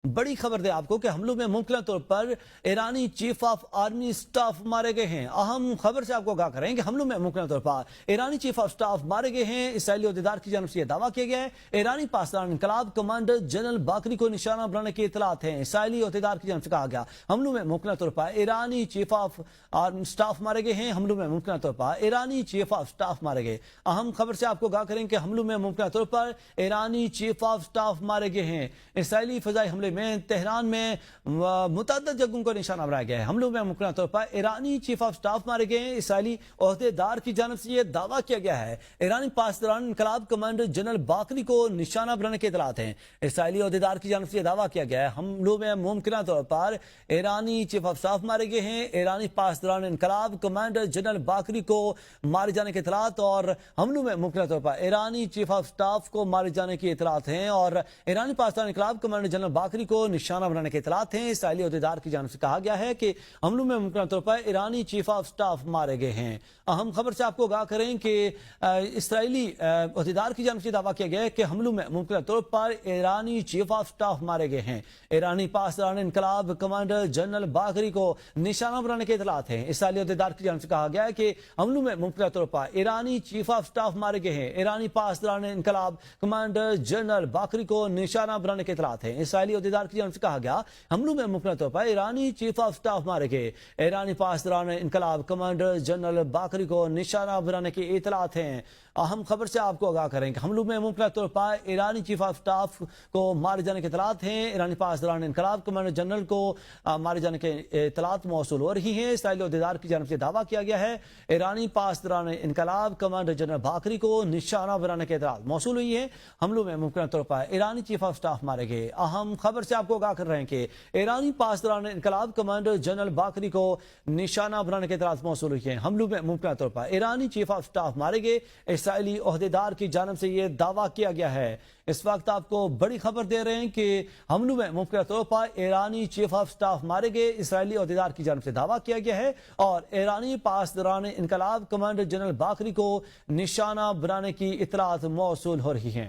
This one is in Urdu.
بڑی خبر دے آپ کو کہ حملوں میں ممکنہ طور پر ایرانی چیف آف آرمی سٹاف مارے گئے ہیں۔ اہم خبر سے آپ کو آگاہ کریں کہ حملوں میں ممکنہ طور پر ایرانی چیف آف سٹاف مارے گئے ہیں۔ اسرائیلی عہدیدار کی جانب سے یہ دعویٰ کیا گیا ہے۔ ایرانی پاسداران انقلاب کمانڈر جنرل باقری کو نشانہ بنانے کی اطلاعات ہیں۔ اسرائیلی عہدیدار کی جانب سے کہا گیا حملوں میں ممکنہ طور پر ایرانی چیف آف آرمی سٹاف مارے گئے ہیں۔ حملوں میں ممکنہ طور پر ایرانی چیف آف سٹاف مارے گئے۔ اہم خبر سے آپ کو آگاہ کریں کہ حملوں میں ممکنہ طور پر ایرانی چیف آف سٹاف مارے گئے ہیں۔ اسرائیلی فضائی حملے میں تہران میں متعدد جگہوں کو نشانہ بنایا گیا ہے۔ حملوں میں ممکنہ طور پر ایرانی چیف آف سٹاف مارے گئے ہیں۔ اسرائیلی عہدیدار کی جانب سے یہ دعویٰ کیا گیا ہے ایرانی پاسداران انقلاب کمانڈر جنرل باقری کو نشانہ بنانے کے اطلاعات ہیں۔ اسرائیلی عہدیدار کی جانب سے یہ دعویٰ کیا گیا ہے حملوں میں ممکنہ طور پر ایرانی چیف آف سٹاف مارے گئے ہیں۔ ایرانی پاسداران انقلاب کمانڈر جنرل باقری کو مارے جانے کے اطلاعات اور حملوں میں ممکنہ طور پر ایرانی چیف آف سٹاف کو مارے جانے کی اطلاعات ہیں اور ایرانی پاسداران انقلاب کمانڈر جنرل باقری کو نشانہ بنانے کے اطلاعات ہیں۔ اسرائیلی عہدیدار کی جانب سے کہا گیا ہے کہ حملوں میں ممکنہ طور پر ایرانی چیف آف سٹاف مارے گئے ہیں۔ اہم خبر سے آپ کو آگاہ کریں کہ اسرائیلی عہدیدار کی جانب سے دعویٰ کیا گیا ہے کہ حملوں میں ممکنہ طور پر ایرانی چیف آف سٹاف مارے گئے ہیں۔ ایرانی پاسداران انقلاب کمانڈر جنرل باقری کو نشانہ بنانے کے اطلاعات ہیں۔ اسرائیلی عہدیدار کی جانب سے کہا گیا ہے کہ حملوں میں ممکنہ طور پر ایرانی چیف آف سٹاف مارے گئے ہیں۔ ایرانی پاسداران انقلاب کمانڈر جنرل باقری کو نشانہ بنانے کے اطلاعات ہیں۔ اسرائیلی عہدیدار کی جانب سے کہا گیا حملوں میں ممکنہ طور پر ایرانی چیف آف سٹاف مارے گئے۔ ایرانی پاسداران انقلاب کمانڈر جنرل باقری کو نشانہ بنانے کی اطلاعات ہیں۔ اہم خبر سے آپ کو آگاہ کریں کہ حملوں میں ممکنہ طور پر ایرانی چیف آف سٹاف کو مارے جانے کے اطلاعات ہیں۔ ایرانی پاسداران انقلاب کمانڈر جنرل کو مارے جانے کے اطلاعات موصول ہو رہی ہیں۔ اسرائیلی عہدیدار کی جانب سے دعویٰ کیا گیا ہے ایرانی پاسداران انقلاب کمانڈر جنرل باقری کو نشانہ بنانے کے اطلاعات موصول ہوئی ہیں۔ حملوں میں ممکنہ طور پر ایرانی چیف آف سٹاف مارے گئے۔ اہم خبر سے آپ کو آگاہ کر رہے ہیں کہ ایرانی پاسداران انقلاب کمانڈر جنرل باقری کو نشانہ بنانے کے اطلاعات موصول ہوئی ہیں۔ حملوں میں ممکنہ طور پر ایرانی چیف آف سٹاف مارے گئے۔ اسرائیلی عہدیدار کی جانب سے یہ دعویٰ کیا گیا ہے۔ اس وقت آپ کو بڑی خبر دے رہے ہیں کہ حملوں میں ممکنہ طور پر ایرانی چیف آف سٹاف مارے گئے۔ اسرائیلی عہدیدار کی جانب سے دعویٰ کیا گیا ہے اور ایرانی پاسداران انقلاب کمانڈر جنرل باقری کو نشانہ بنانے کی اطلاعات موصول ہو رہی ہیں۔